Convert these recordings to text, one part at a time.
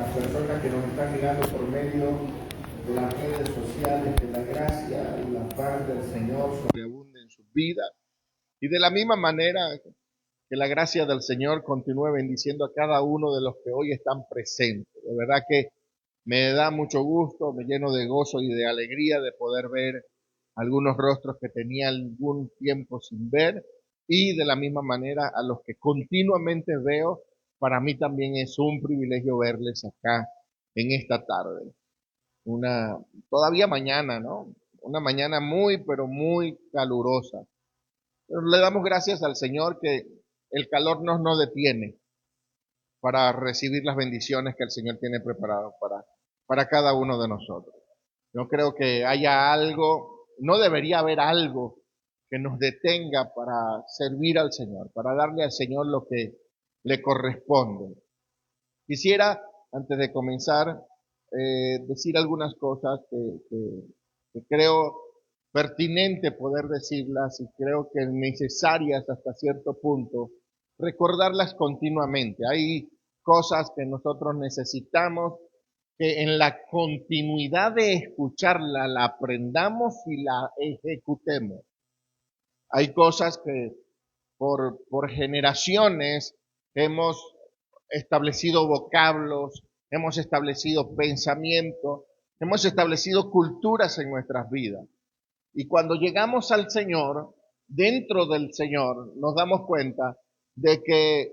las personas que nos están mirando por medio de las redes sociales, que la gracia y la paz del Señor sobreabunde en sus vidas. Y de la misma manera, que la gracia del Señor continúe bendiciendo a cada uno de los que hoy están presentes. De verdad que me da mucho gusto, me lleno de gozo y de alegría de poder ver algunos rostros que tenía algún tiempo sin ver, y de la misma manera a los que continuamente veo. Para mí también es un privilegio verles acá en esta tarde. Todavía mañana, ¿no? Una mañana muy, pero muy calurosa. Pero le damos gracias al Señor que el calor no detiene para recibir las bendiciones que el Señor tiene preparado para cada uno de nosotros. Yo creo que haya algo, no debería haber algo que nos detenga para servir al Señor, para darle al Señor lo que le corresponde. Quisiera, antes de comenzar, decir algunas cosas que creo pertinente poder decirlas y creo que necesarias hasta cierto punto, recordarlas continuamente. Hay cosas que nosotros necesitamos que en la continuidad de escucharla la aprendamos y la ejecutemos. Hay cosas que por generaciones hemos establecido vocablos, hemos establecido pensamientos, hemos establecido culturas en nuestras vidas. Y cuando llegamos al Señor, dentro del Señor, nos damos cuenta de que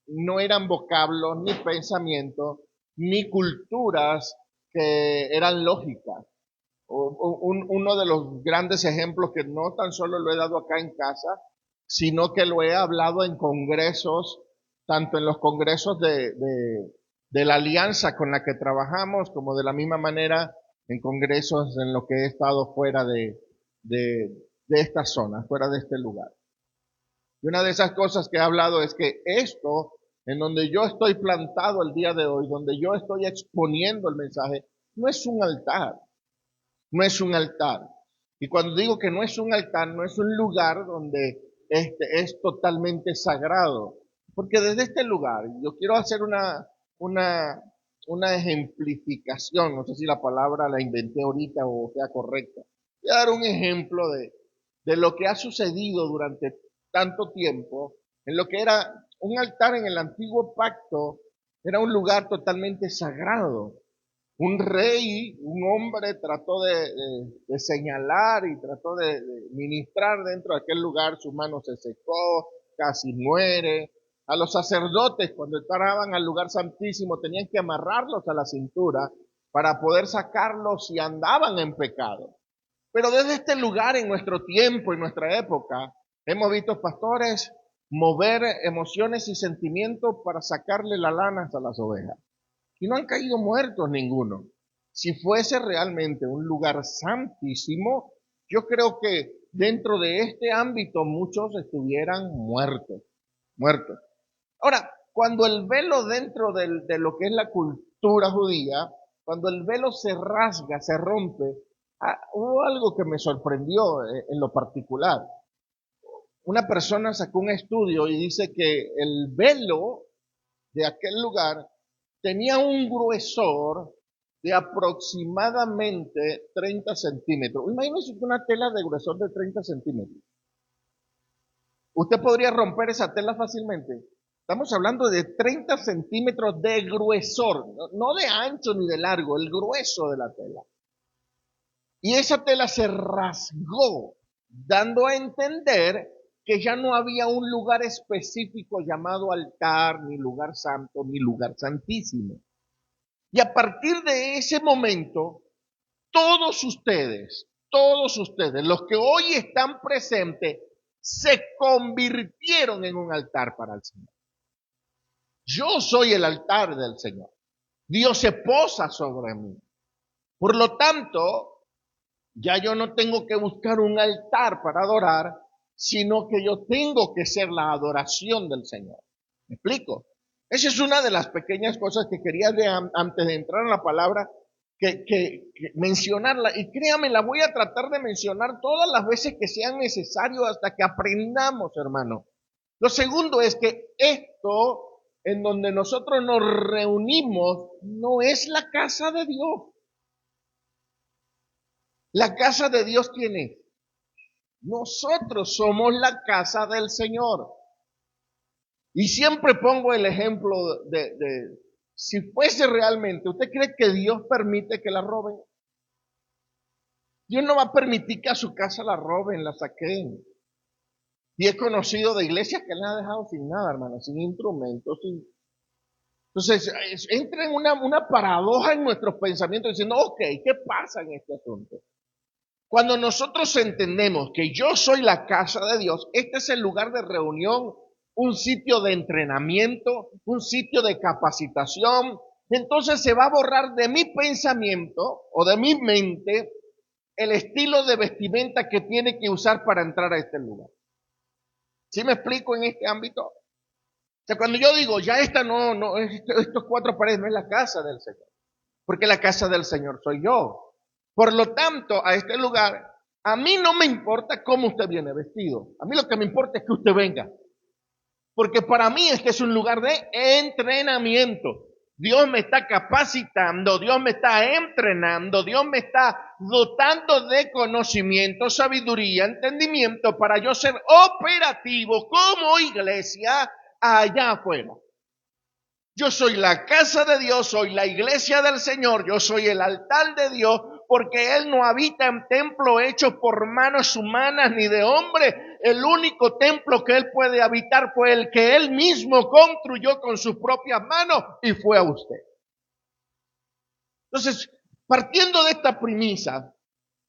no eran vocablos, ni pensamientos, ni culturas que eran lógicas. Uno de los grandes ejemplos que no tan solo lo he dado acá en casa, sino que lo he hablado en congresos, tanto en los congresos de la alianza con la que trabajamos, como de la misma manera en congresos en los que he estado fuera de esta zona, fuera de este lugar. Y una de esas cosas que he hablado es que esto, en donde yo estoy plantado el día de hoy, donde yo estoy exponiendo el mensaje, no es un altar. No es un altar. Y cuando digo que no es un altar, no es un lugar donde es totalmente sagrado. Porque desde este lugar, yo quiero hacer una ejemplificación, no sé si la palabra la inventé ahorita o sea correcta. Voy a dar un ejemplo de lo que ha sucedido durante tanto tiempo, en lo que era un altar en el antiguo pacto, era un lugar totalmente sagrado. Un rey, un hombre trató de señalar y trató de ministrar dentro de aquel lugar, su mano se secó, casi muere. A los sacerdotes, cuando entraban al lugar santísimo, tenían que amarrarlos a la cintura para poder sacarlos si andaban en pecado. Pero desde este lugar, en nuestro tiempo, en nuestra época, hemos visto pastores mover emociones y sentimientos para sacarle la lana a las ovejas. Y no han caído muertos ninguno. Si fuese realmente un lugar santísimo, yo creo que dentro de este ámbito muchos estuvieran muertos. Ahora, cuando el velo dentro de lo que es la cultura judía, cuando el velo se rasga, se rompe, hubo algo que me sorprendió en lo particular. Una persona sacó un estudio y dice que el velo de aquel lugar tenía un gruesor de aproximadamente 30 centímetros. Imagínense una tela de gruesor de 30 centímetros. Usted podría romper esa tela fácilmente. Estamos hablando de 30 centímetros de gruesor, no de ancho ni de largo, el grueso de la tela. Y esa tela se rasgó, dando a entender que ya no había un lugar específico llamado altar, ni lugar santo, ni lugar santísimo. Y a partir de ese momento, todos ustedes, los que hoy están presentes, se convirtieron en un altar para el Señor. Yo soy el altar del Señor. Dios se posa sobre mí. Por lo tanto, ya yo no tengo que buscar un altar para adorar, sino que yo tengo que ser la adoración del Señor. ¿Me explico? Esa es una de las pequeñas cosas que quería antes de entrar en la palabra, que mencionarla. Y créame, la voy a tratar de mencionar todas las veces que sean necesario hasta que aprendamos, hermano. Lo segundo es que esto en donde nosotros nos reunimos no es la casa de Dios. La casa de Dios, ¿quién es? Nosotros somos la casa del Señor. Y siempre pongo el ejemplo de si fuese realmente, ¿usted cree que Dios permite que la roben? Dios no va a permitir que a su casa la roben, la saquen. Y he conocido de iglesias que la han dejado sin nada, hermano, sin instrumentos, sin... Entonces, entra en una paradoja en nuestros pensamientos diciendo, ok, ¿qué pasa en este asunto? Cuando nosotros entendemos que yo soy la casa de Dios, este es el lugar de reunión, un sitio de entrenamiento, un sitio de capacitación, entonces se va a borrar de mi pensamiento o de mi mente el estilo de vestimenta que tiene que usar para entrar a este lugar. ¿Sí me explico en este ámbito? O sea, cuando yo digo, ya esta estos cuatro paredes no es la casa del Señor, porque la casa del Señor soy yo. Por lo tanto, a este lugar, a mí no me importa cómo usted viene vestido. A mí lo que me importa es que usted venga. Porque para mí este es un lugar de entrenamiento. Dios me está capacitando, Dios me está entrenando, Dios me está dotando de conocimiento, sabiduría, entendimiento para yo ser operativo como iglesia allá afuera. Yo soy la casa de Dios, soy la iglesia del Señor, yo soy el altar de Dios, porque Él no habita en templo hecho por manos humanas ni de hombre. El único templo que Él puede habitar fue el que Él mismo construyó con sus propias manos y fue a usted. Entonces, partiendo de esta premisa,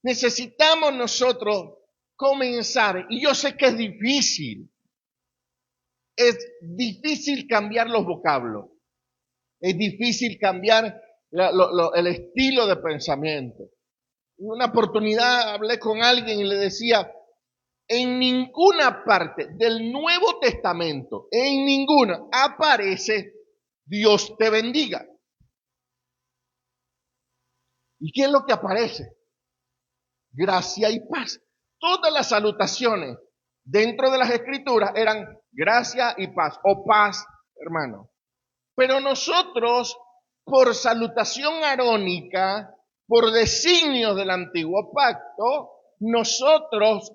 necesitamos nosotros comenzar, y yo sé que es difícil cambiar los vocablos. Es difícil cambiar el estilo de pensamiento. En una oportunidad hablé con alguien y le decía, en ninguna parte del Nuevo Testamento, en ninguna, aparece Dios te bendiga. ¿Y qué es lo que aparece? Gracia y paz. Todas las salutaciones dentro de las Escrituras eran gracia y paz, o paz, hermano. Pero nosotros, por salutación arónica, por designios del antiguo pacto, nosotros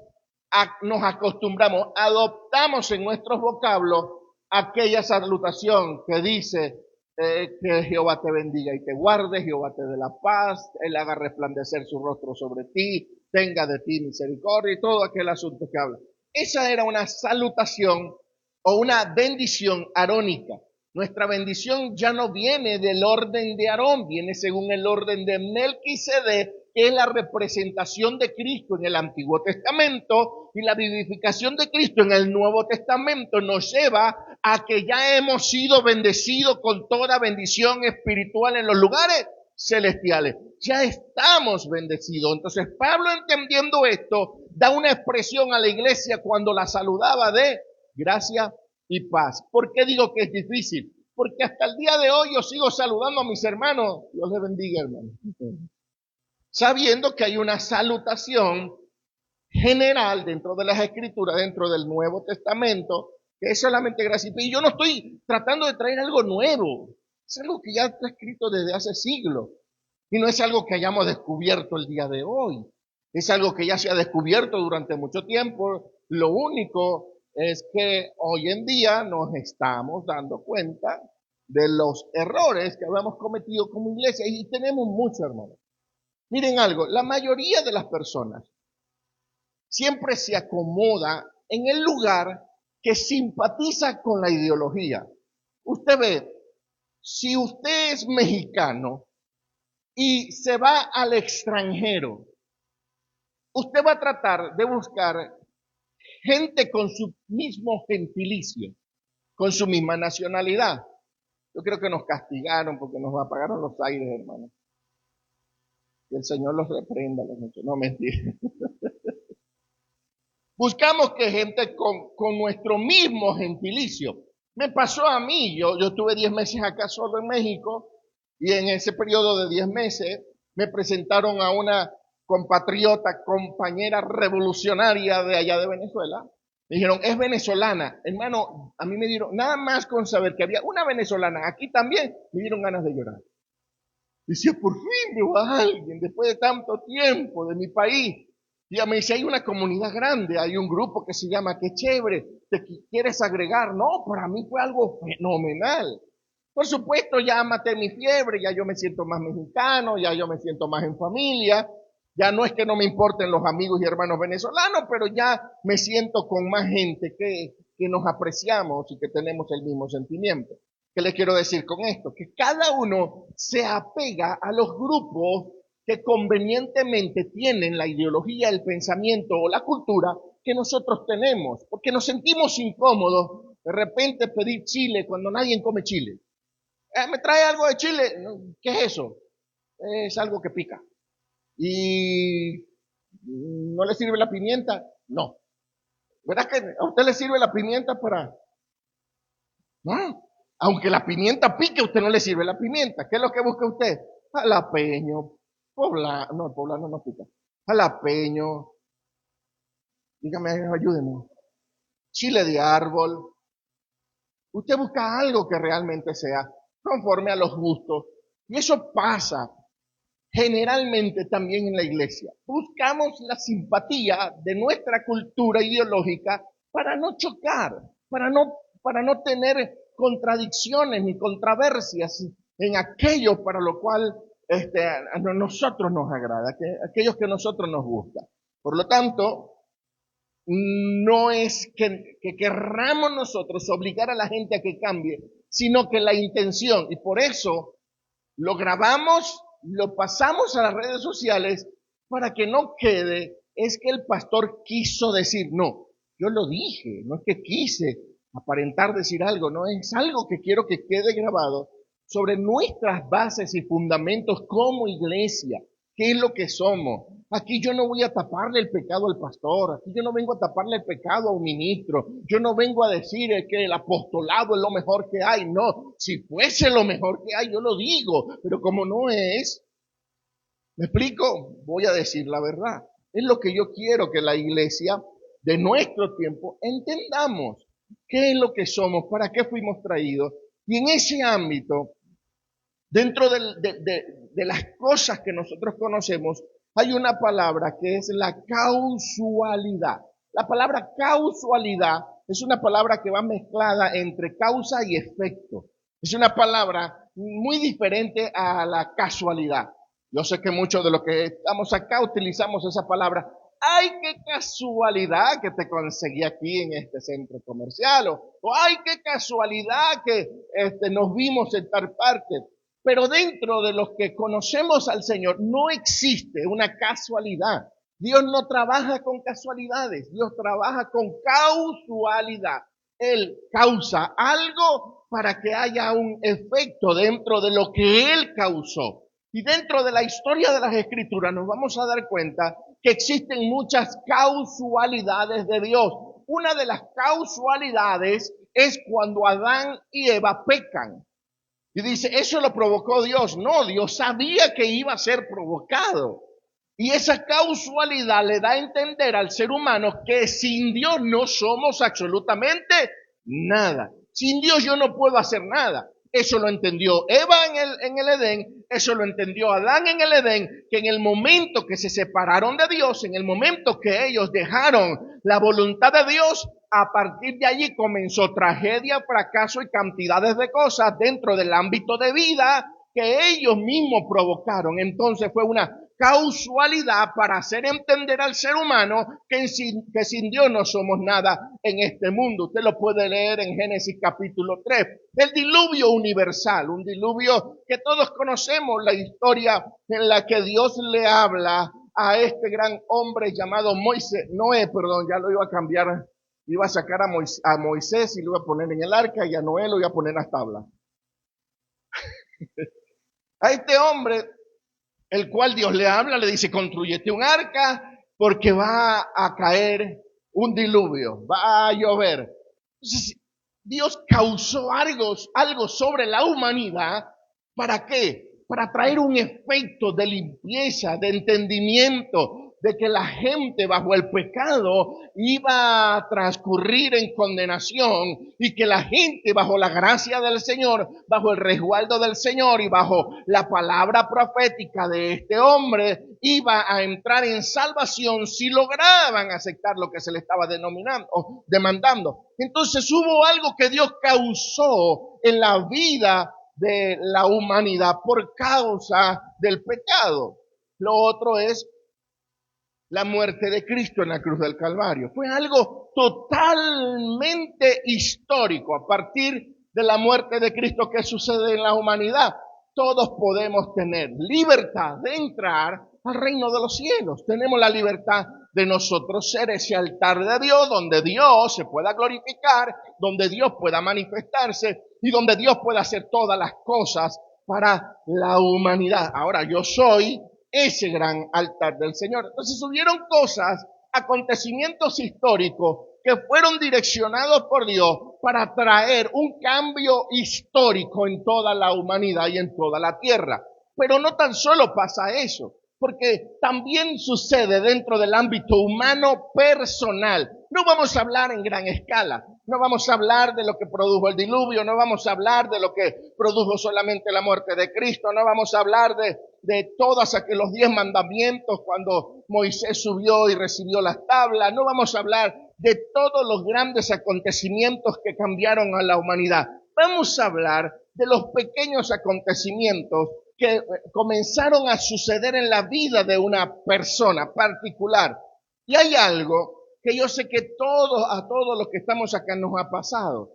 nos acostumbramos, adoptamos en nuestros vocablos aquella salutación que dice que Jehová te bendiga y te guarde, Jehová te dé la paz, Él haga resplandecer su rostro sobre ti, tenga de ti misericordia y todo aquel asunto que habla. Esa era una salutación o una bendición arónica. Nuestra bendición ya no viene del orden de Aarón, viene según el orden de Melquisedec, que es la representación de Cristo en el Antiguo Testamento, y la vivificación de Cristo en el Nuevo Testamento nos lleva a que ya hemos sido bendecidos con toda bendición espiritual en los lugares celestiales. Ya estamos bendecidos. Entonces Pablo, entendiendo esto, da una expresión a la iglesia cuando la saludaba de gracia y paz. ¿Por qué digo que es difícil? Porque hasta el día de hoy yo sigo saludando a mis hermanos. Dios les bendiga, hermano. Sabiendo que hay una salutación general dentro de las Escrituras, dentro del Nuevo Testamento, que es solamente gracia y paz. Y yo no estoy tratando de traer algo nuevo. Es algo que ya está escrito desde hace siglos. Y no es algo que hayamos descubierto el día de hoy. Es algo que ya se ha descubierto durante mucho tiempo. Lo único es que hoy en día nos estamos dando cuenta de los errores que habíamos cometido como iglesia, y tenemos mucho, hermanos. Miren algo, la mayoría de las personas siempre se acomoda en el lugar que simpatiza con la ideología. Usted ve, si usted es mexicano y se va al extranjero, usted va a tratar de buscar gente con su mismo gentilicio, con su misma nacionalidad. Yo creo que nos castigaron porque nos apagaron los aires, hermano. Que el Señor los reprenda, no mentira. Buscamos que gente con nuestro mismo gentilicio. Me pasó a mí, yo estuve 10 meses acá solo en México, y en ese periodo de 10 meses me presentaron a una compatriota, compañera revolucionaria de allá de Venezuela, Me dijeron, es venezolana. Hermano, a mí me dieron, nada más con saber que había una venezolana aquí también, me dieron ganas de llorar. Decía, por fin veo a alguien después de tanto tiempo de mi país. Y me dice, hay una comunidad grande, hay un grupo que se llama Qué Chévere, ¿te quieres agregar? No, para mí fue algo fenomenal. Por supuesto, ya maté mi fiebre, ya yo me siento más mexicano, ya yo me siento más en familia. Ya no es que no me importen los amigos y hermanos venezolanos, pero ya me siento con más gente que nos apreciamos y que tenemos el mismo sentimiento. ¿Qué les quiero decir con esto? Que cada uno se apega a los grupos que convenientemente tienen la ideología, el pensamiento o la cultura que nosotros tenemos, porque nos sentimos incómodos de repente pedir chile cuando nadie come chile. ¿Me trae algo de chile? ¿Qué es eso? Es algo que pica. ¿Y no le sirve la pimienta? No. ¿Verdad que a usted le sirve la pimienta para...? No. Aunque la pimienta pique, a usted no le sirve la pimienta. ¿Qué es lo que busca usted? Jalapeño, poblano, no, poblano no pica. Jalapeño, dígame, ayúdeme. Chile de árbol. Usted busca algo que realmente sea conforme a los gustos. Y eso pasa generalmente también en la iglesia. Buscamos la simpatía de nuestra cultura ideológica para no chocar, para no tener contradicciones ni controversias en aquello para lo cual a nosotros nos agrada, aquellos que a nosotros nos gusta. Por lo tanto, no es que querramos nosotros obligar a la gente a que cambie, sino que la intención, y por eso lo grabamos, lo pasamos a las redes sociales para que no quede, es que el pastor quiso decir, no, yo lo dije, no es que quise aparentar decir algo, no, es algo que quiero que quede grabado sobre nuestras bases y fundamentos como iglesia, qué es lo que somos. Aquí yo no voy a taparle el pecado al pastor, aquí yo no vengo a taparle el pecado a un ministro, yo no vengo a decir que el apostolado es lo mejor que hay, no, si fuese lo mejor que hay yo lo digo, pero como no es, ¿me explico? Voy a decir la verdad. Es lo que yo quiero que la iglesia de nuestro tiempo entendamos, qué es lo que somos, para qué fuimos traídos, y en ese ámbito, dentro de las cosas que nosotros conocemos, hay una palabra que es la causalidad. La palabra causalidad es una palabra que va mezclada entre causa y efecto. Es una palabra muy diferente a la casualidad. Yo sé que muchos de los que estamos acá utilizamos esa palabra. ¡Ay, qué casualidad que te conseguí aquí en este centro comercial! O ¡ay, qué casualidad que nos vimos en tal parte! Pero dentro de los que conocemos al Señor no existe una casualidad. Dios no trabaja con casualidades, Dios trabaja con causalidad. Él causa algo para que haya un efecto dentro de lo que Él causó. Y dentro de la historia de las Escrituras nos vamos a dar cuenta que existen muchas causalidades de Dios. Una de las causalidades es cuando Adán y Eva pecan. Y dice, eso lo provocó Dios. No, Dios sabía que iba a ser provocado. Y esa causalidad le da a entender al ser humano que sin Dios no somos absolutamente nada. Sin Dios yo no puedo hacer nada. Eso lo entendió Eva en el Edén, eso lo entendió Adán en el Edén, que en el momento que se separaron de Dios, en el momento que ellos dejaron la voluntad de Dios, a partir de allí comenzó tragedia, fracaso y cantidades de cosas dentro del ámbito de vida que ellos mismos provocaron. Entonces fue una causalidad para hacer entender al ser humano que sin Dios no somos nada en este mundo. Usted lo puede leer en Génesis capítulo 3. El diluvio universal, un diluvio que todos conocemos, la historia en la que Dios le habla a este gran hombre llamado Noé, ya lo iba a cambiar, iba a sacar a Moisés y lo iba a poner en el arca, y a Noé lo iba a poner en las tablas. A este hombre, el cual Dios le habla, le dice, construyete un arca porque va a caer un diluvio, va a llover. Entonces, Dios causó algo sobre la humanidad. ¿Para qué? Para traer un efecto de limpieza, de entendimiento, de que la gente bajo el pecado iba a transcurrir en condenación y que la gente bajo la gracia del Señor, bajo el resguardo del Señor y bajo la palabra profética de este hombre iba a entrar en salvación si lograban aceptar lo que se le estaba denominando o demandando. Entonces hubo algo que Dios causó en la vida de la humanidad por causa del pecado. Lo otro es la muerte de Cristo en la cruz del Calvario. Fue algo totalmente histórico. A partir de la muerte de Cristo que sucede en la humanidad, todos podemos tener libertad de entrar al reino de los cielos. Tenemos la libertad de nosotros ser ese altar de Dios, donde Dios se pueda glorificar, donde Dios pueda manifestarse y donde Dios pueda hacer todas las cosas para la humanidad. Ahora, yo soy ese gran altar del Señor. Entonces hubieron cosas, acontecimientos históricos que fueron direccionados por Dios para traer un cambio histórico en toda la humanidad y en toda la tierra. Pero no tan solo pasa eso, porque también sucede dentro del ámbito humano personal. No vamos a hablar en gran escala, no vamos a hablar de lo que produjo el diluvio, no vamos a hablar de lo que produjo solamente la muerte de Cristo, no vamos a hablar de todos los 10 mandamientos cuando Moisés subió y recibió las tablas, no vamos a hablar de todos los grandes acontecimientos que cambiaron a la humanidad. Vamos a hablar de los pequeños acontecimientos que comenzaron a suceder en la vida de una persona particular. Y hay algo que yo sé que a todos los que estamos acá nos ha pasado.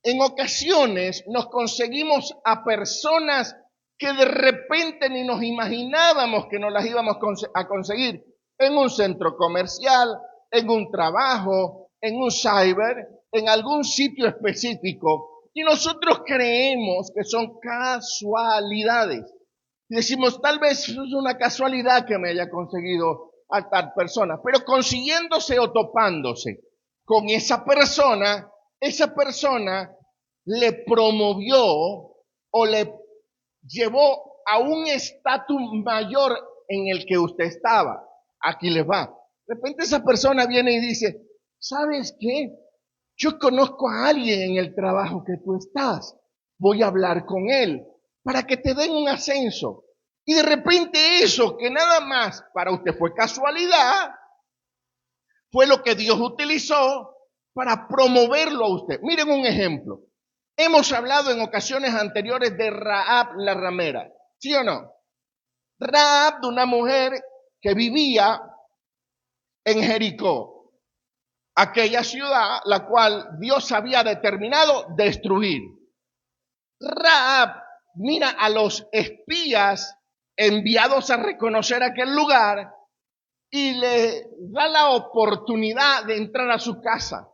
En ocasiones nos conseguimos a personas que de repente ni nos imaginábamos que nos las íbamos a conseguir en un centro comercial, en un trabajo, en un cyber, en algún sitio específico. Y nosotros creemos que son casualidades. Y decimos, tal vez es una casualidad que me haya conseguido a tal persona, pero consiguiéndose o topándose con esa persona le promovió o le llevó a un estatus mayor en el que usted estaba. Aquí les va. De repente esa persona viene y dice, ¿sabes qué? Yo conozco a alguien en el trabajo que tú estás. Voy a hablar con él para que te den un ascenso. Y de repente eso que nada más para usted fue casualidad, fue lo que Dios utilizó para promoverlo a usted. Miren un ejemplo. Hemos hablado en ocasiones anteriores de Rahab la ramera, ¿sí o no? Rahab, de una mujer que vivía en Jericó, aquella ciudad la cual Dios había determinado destruir. Rahab mira a los espías enviados a reconocer aquel lugar y le da la oportunidad de entrar a su casa.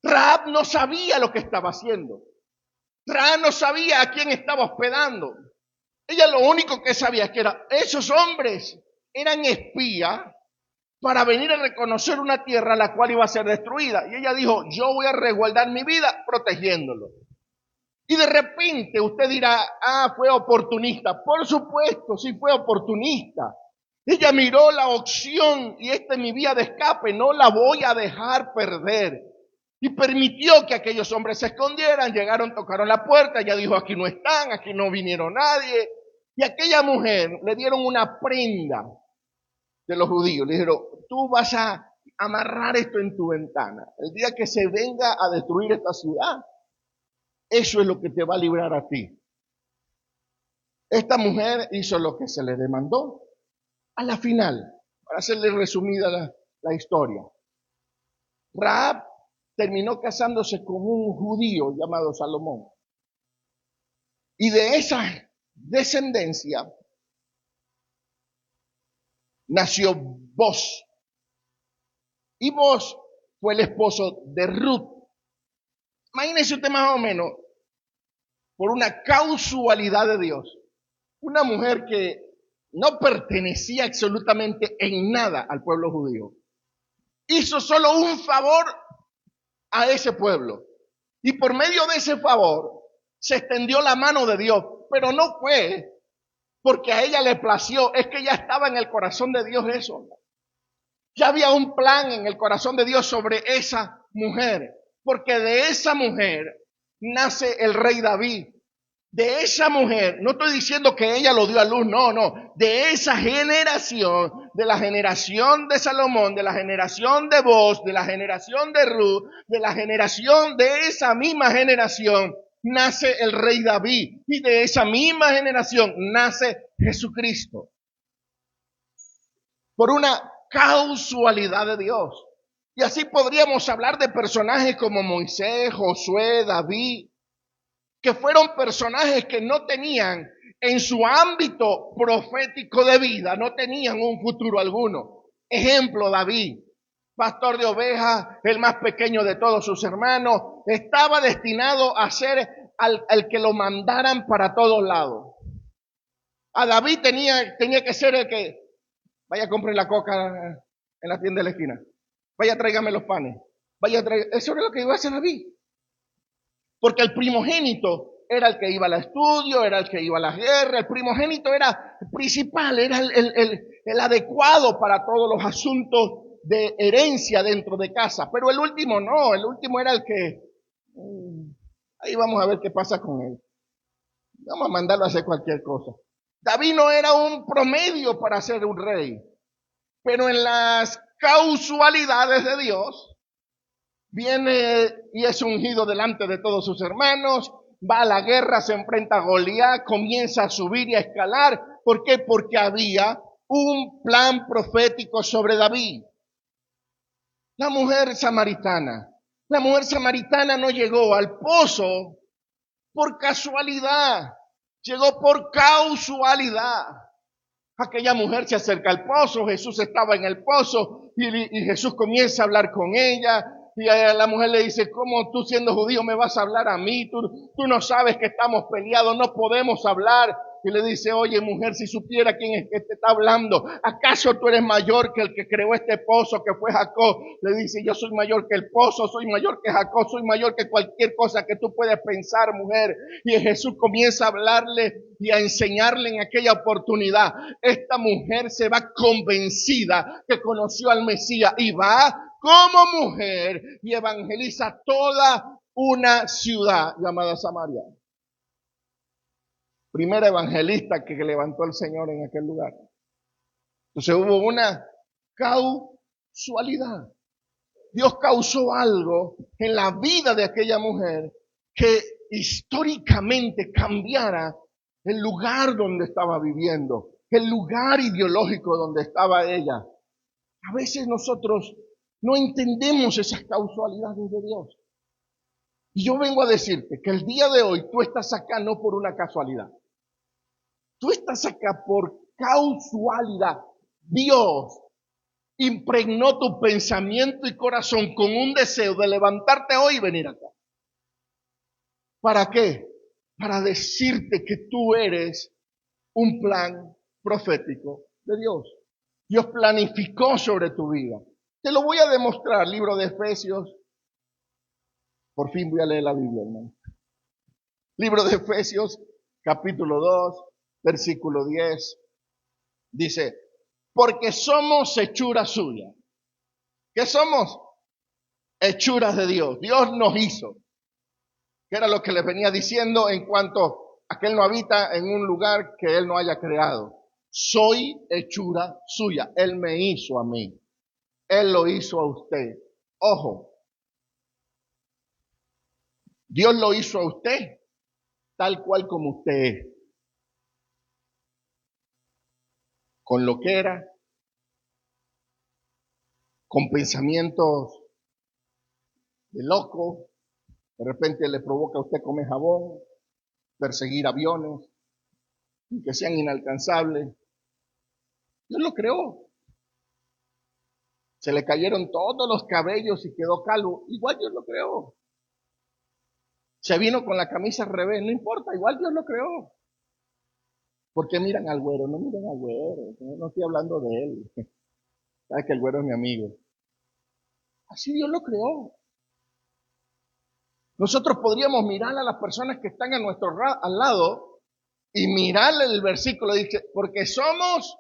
Rahab no sabía lo que estaba haciendo. Rahab no sabía a quién estaba hospedando. Ella lo único que sabía es que esos hombres eran espías para venir a reconocer una tierra la cual iba a ser destruida. Y ella dijo, yo voy a resguardar mi vida protegiéndolo. Y de repente usted dirá, fue oportunista. Por supuesto, sí fue oportunista. Ella miró la opción y esta es mi vía de escape, no la voy a dejar perder. Y permitió que aquellos hombres se escondieran, llegaron, tocaron la puerta, ella dijo, aquí no están, aquí no vinieron nadie. Y a aquella mujer le dieron una prenda de los judíos. Le dijeron, tú vas a amarrar esto en tu ventana. El día que se venga a destruir esta ciudad, eso es lo que te va a librar a ti. Esta mujer hizo lo que se le demandó. A la final, para hacerle resumida la historia, Rahab terminó casándose con un judío llamado Salomón. Y de esa descendencia nació Boz. Y Boz fue el esposo de Ruth. Imagínese usted más o menos, por una causalidad de Dios, una mujer que no pertenecía absolutamente en nada al pueblo judío, hizo solo un favor a ese pueblo. Y por medio de ese favor se extendió la mano de Dios, pero no fue porque a ella le plació, es que ya estaba en el corazón de Dios eso. Ya había un plan en el corazón de Dios sobre esa mujer, porque de esa mujer nace el rey David. De esa mujer, no estoy diciendo que ella lo dio a luz, no, de esa generación, de la generación de Salomón, de la generación de Boaz, de la generación de Ruth, de la generación de esa misma generación, nace el rey David, y de esa misma generación nace Jesucristo. Por una causalidad de Dios. Y así podríamos hablar de personajes como Moisés, Josué, David, que fueron personajes que no tenían en su ámbito profético de vida, no tenían un futuro alguno. Ejemplo, David, pastor de ovejas, el más pequeño de todos sus hermanos, estaba destinado a ser al que lo mandaran para todos lados. A David tenía que ser el que, vaya a comprar la coca en la tienda de la esquina, vaya tráigame los panes, eso era lo que iba a hacer David. Porque el primogénito era el que iba al estudio, era el que iba a la guerra, el primogénito era el principal, era el adecuado para todos los asuntos de herencia dentro de casa. Pero el último no, el último era el que, ahí vamos a ver qué pasa con él. Vamos a mandarlo a hacer cualquier cosa. David no era un promedio para ser un rey, pero en las causalidades de Dios, viene y es ungido delante de todos sus hermanos, va a la guerra, se enfrenta a Goliat, comienza a subir y a escalar. ¿Por qué? Porque había un plan profético sobre David. La mujer samaritana no llegó al pozo por casualidad, llegó por causalidad. Aquella mujer se acerca al pozo, Jesús estaba en el pozo y Jesús comienza a hablar con ella. Y a la mujer le dice, ¿cómo tú siendo judío me vas a hablar a mí? Tú no sabes que estamos peleados, no podemos hablar. Y le dice, oye mujer, si supiera quién es que te está hablando, ¿acaso tú eres mayor que el que creó este pozo que fue Jacob? Le dice, yo soy mayor que el pozo, soy mayor que Jacob, soy mayor que cualquier cosa que tú puedas pensar, mujer. Y Jesús comienza a hablarle y a enseñarle en aquella oportunidad. Esta mujer se va convencida que conoció al Mesías y va como mujer y evangeliza toda una ciudad llamada Samaria. Primera evangelista que levantó el Señor en aquel lugar. Entonces hubo una causalidad. Dios causó algo en la vida de aquella mujer que históricamente cambiara el lugar donde estaba viviendo, el lugar ideológico donde estaba ella. A veces nosotros no entendemos esas causalidades de Dios. Y yo vengo a decirte que el día de hoy tú estás acá no por una casualidad. Tú estás acá por causalidad. Dios impregnó tu pensamiento y corazón con un deseo de levantarte hoy y venir acá. ¿Para qué? Para decirte que tú eres un plan profético de Dios. Dios planificó sobre tu vida. Te lo voy a demostrar, libro de Efesios. Por fin voy a leer la Biblia, hermano. Libro de Efesios, capítulo 2, versículo 10. Dice, porque somos hechura suya. ¿Qué somos? Hechuras de Dios. Dios nos hizo. Que era lo que les venía diciendo en cuanto a que Él no habita en un lugar que Él no haya creado. Soy hechura suya. Él me hizo a mí. Él lo hizo a usted. Ojo. Dios lo hizo a usted tal cual como usted es. Con lo que era, con pensamientos de loco, de repente le provoca a usted comer jabón, perseguir aviones, que sean inalcanzables. Dios lo creó. Se le cayeron todos los cabellos y quedó calvo. Igual Dios lo creó. Se vino con la camisa al revés, no importa, igual Dios lo creó. ¿Por qué miran al güero? No miren al güero, no estoy hablando de él. Sabes que el güero es mi amigo. Así Dios lo creó. Nosotros podríamos mirar a las personas que están a nuestro al lado Y mirarle el versículo, dice, porque somos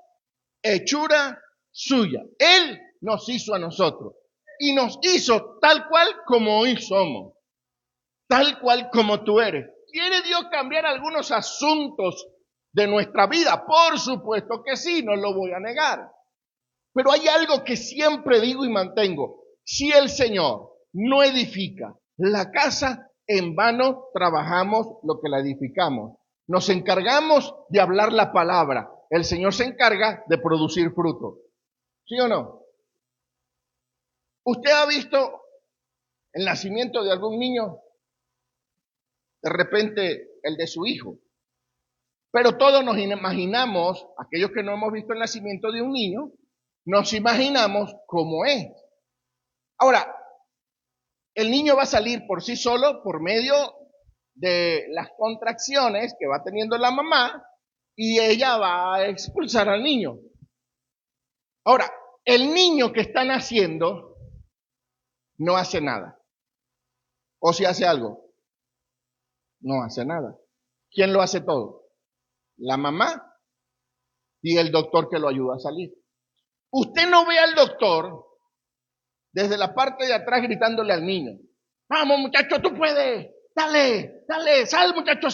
hechura suya. Él nos hizo a nosotros y nos hizo tal cual como hoy somos, tal cual como tú eres. ¿Quiere Dios cambiar algunos asuntos de nuestra vida? Por supuesto que sí, no lo voy a negar. Pero hay algo que siempre digo y mantengo. Si el Señor no edifica la casa, en vano trabajamos lo que la edificamos. Nos encargamos de hablar la palabra. El Señor se encarga de producir fruto. ¿Sí o no? ¿Usted ha visto el nacimiento de algún niño? De repente el de su hijo. Pero todos nos imaginamos, aquellos que no hemos visto el nacimiento de un niño, nos imaginamos cómo es. Ahora, el niño va a salir por sí solo por medio de las contracciones que va teniendo la mamá y ella va a expulsar al niño. Ahora, el niño que está naciendo no hace nada. ¿O si hace algo? No hace nada. ¿Quién lo hace todo? La mamá y el doctor que lo ayuda a salir. Usted no ve al doctor desde la parte de atrás gritándole al niño, vamos muchacho, tú puedes, dale, dale, sal muchacho,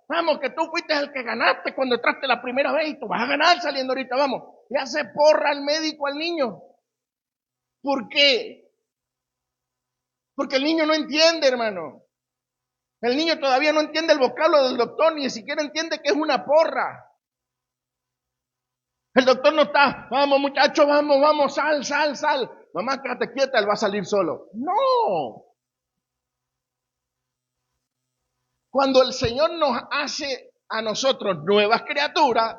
vamos que tú fuiste el que ganaste cuando entraste la primera vez y tú vas a ganar saliendo ahorita, vamos. Y hace porra al médico al niño. ¿Por qué? Porque el niño no entiende, hermano. El niño todavía no entiende el vocablo del doctor, ni siquiera entiende que es una porra. El doctor no está, vamos muchacho, vamos, sal. Mamá, quédate quieta, él va a salir solo. No. Cuando el Señor nos hace a nosotros nuevas criaturas,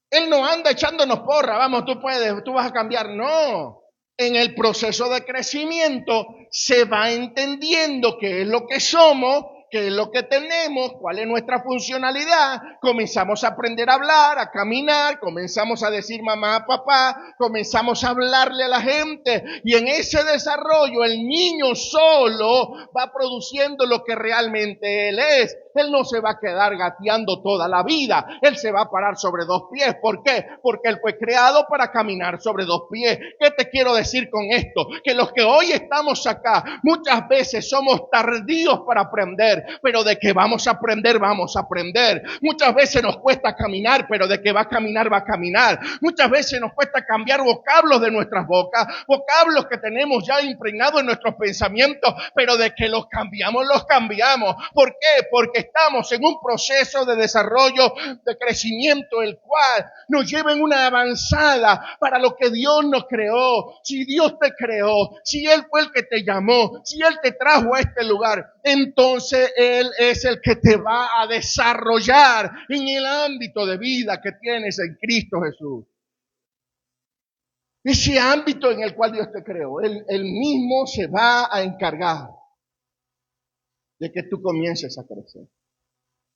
Él no anda echándonos porra, vamos, tú puedes, tú vas a cambiar. No. En el proceso de crecimiento se va entendiendo qué es lo que somos, qué es lo que tenemos, cuál es nuestra funcionalidad. Comenzamos a aprender a hablar, a caminar, comenzamos a decir mamá, papá, comenzamos a hablarle a la gente. Y en ese desarrollo el niño solo va produciendo lo que realmente él es. Él no se va a quedar gateando toda la vida. Él se va a parar sobre dos pies. ¿Por qué? Porque él fue creado para caminar sobre dos pies. ¿Qué te quiero decir con esto? Que los que hoy estamos acá muchas veces somos tardíos para aprender, pero de que vamos a aprender, vamos a aprender. Muchas veces nos cuesta caminar, pero de que va a caminar, va a caminar. Muchas veces nos cuesta cambiar vocablos de nuestras bocas, vocablos que tenemos ya impregnados en nuestros pensamientos, pero de que los cambiamos, los cambiamos. ¿Por qué? Porque estamos en un proceso de desarrollo, de crecimiento, el cual nos lleva en una avanzada para lo que Dios nos creó. Si Dios te creó, si Él fue el que te llamó, si Él te trajo a este lugar, entonces Él es el que te va a desarrollar en el ámbito de vida que tienes en Cristo Jesús. Ese ámbito en el cual Dios te creó, Él mismo se va a encargar de que tú comiences a crecer,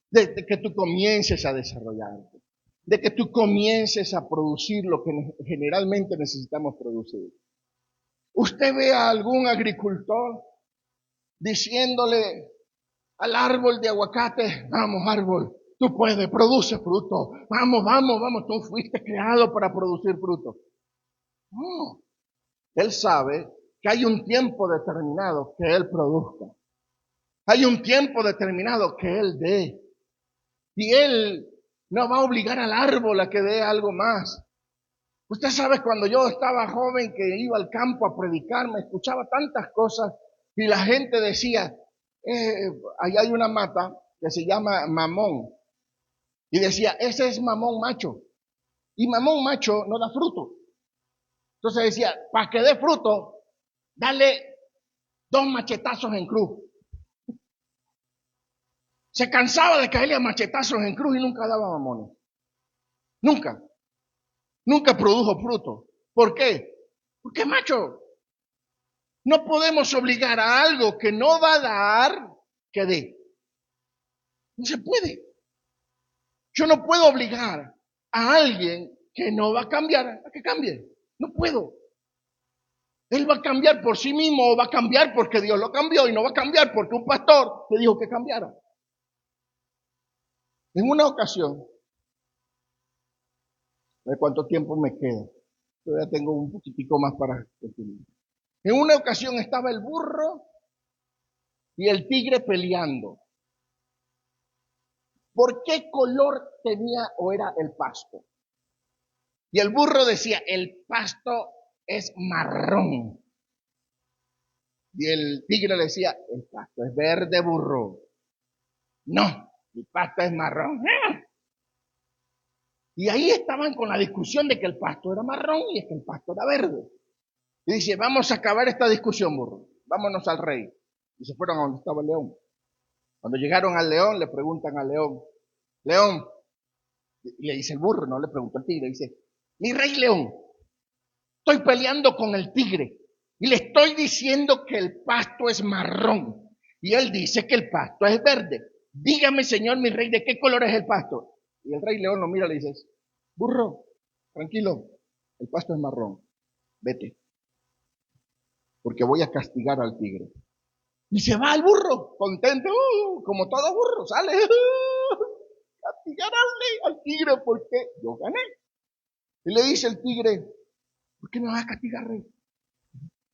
de que tú comiences a desarrollarte, de que tú comiences a producir lo que generalmente necesitamos producir. Usted ve a algún agricultor diciéndole al árbol de aguacate, vamos árbol, tú puedes, produce fruto, vamos, tú fuiste creado para producir fruto. No, él sabe que hay un tiempo determinado que él produzca. Hay un tiempo determinado que él dé. Y él no va a obligar al árbol a que dé algo más. Usted sabe, cuando yo estaba joven que iba al campo a predicar, me escuchaba tantas cosas y la gente decía, ahí hay una mata que se llama mamón. Y decía, ese es mamón macho. Y mamón macho no da fruto. Entonces decía, para que dé fruto, dale 2 machetazos en cruz. Se cansaba de caerle a machetazos en cruz y nunca daba mamones. Nunca produjo fruto. ¿Por qué? Porque macho, no podemos obligar a algo que no va a dar que dé. No se puede. Yo no puedo obligar a alguien que no va a cambiar a que cambie. No puedo. Él va a cambiar por sí mismo o va a cambiar porque Dios lo cambió y no va a cambiar porque un pastor le dijo que cambiara. En una ocasión, ¿de cuánto tiempo me queda? Todavía tengo un poquitico más para continuar. En una ocasión estaba el burro y el tigre peleando. ¿Por qué color tenía o era el pasto? Y el burro decía, el pasto es marrón. Y el tigre le decía, el pasto es verde, burro. No, el pasto es marrón. Y ahí estaban con la discusión de que el pasto era marrón y es que el pasto era verde. Y dice, vamos a acabar esta discusión, burro. Vámonos al rey. Y se fueron a donde estaba el león. Cuando llegaron al león, le preguntan al león, León, y le dice el burro, no le preguntó al tigre, dice, mi rey león, estoy peleando con el tigre y le estoy diciendo que el pasto es marrón. Y él dice que el pasto es verde. Dígame, señor, mi rey, ¿de qué color es el pasto? Y el rey león lo mira y le dice, burro, tranquilo, el pasto es marrón, vete, porque voy a castigar al tigre. Y se va el burro, contento, como todo burro, sale, castigar al tigre porque yo gané. Y le dice el tigre, ¿por qué me vas a castigar, rey?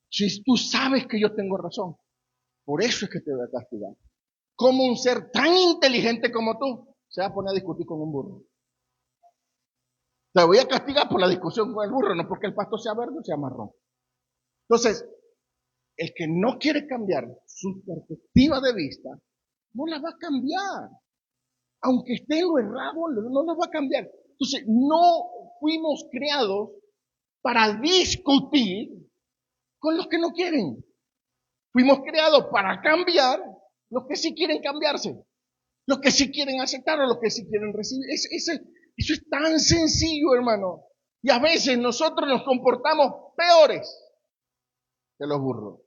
Si tú sabes que yo tengo razón, por eso es que te voy a castigar. ¿Cómo un ser tan inteligente como tú se va a poner a discutir con un burro? Te voy a castigar por la discusión con el burro, no porque el pasto sea verde o sea marrón. Entonces, el que no quiere cambiar su perspectiva de vista, no la va a cambiar. Aunque esté en lo errado, no la va a cambiar. Entonces, no fuimos creados para discutir con los que no quieren. Fuimos creados para cambiar los que sí quieren cambiarse, los que sí quieren aceptar o los que sí quieren recibir. Eso es tan sencillo, hermano. Y a veces nosotros nos comportamos peores que los burros.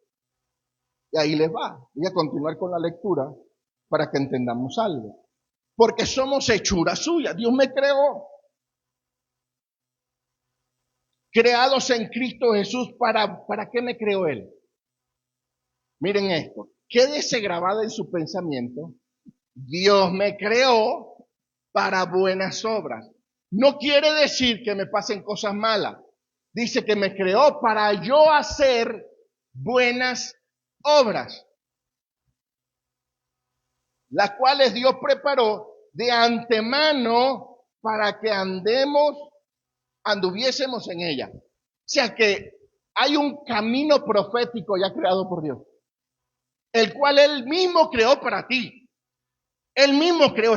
Y ahí les va. Voy a continuar con la lectura para que entendamos algo. Porque somos hechura suya. Dios me creó. Creados en Cristo Jesús. ¿Para qué me creó Él? Miren esto. Quédese grabado en su pensamiento. Dios me creó para buenas obras. No quiere decir que me pasen cosas malas. Dice que me creó para yo hacer buenas obras, las cuales Dios preparó de antemano para que anduviésemos en ella. O sea que hay un camino profético ya creado por Dios, el cual Él mismo creó para ti. Él mismo creó.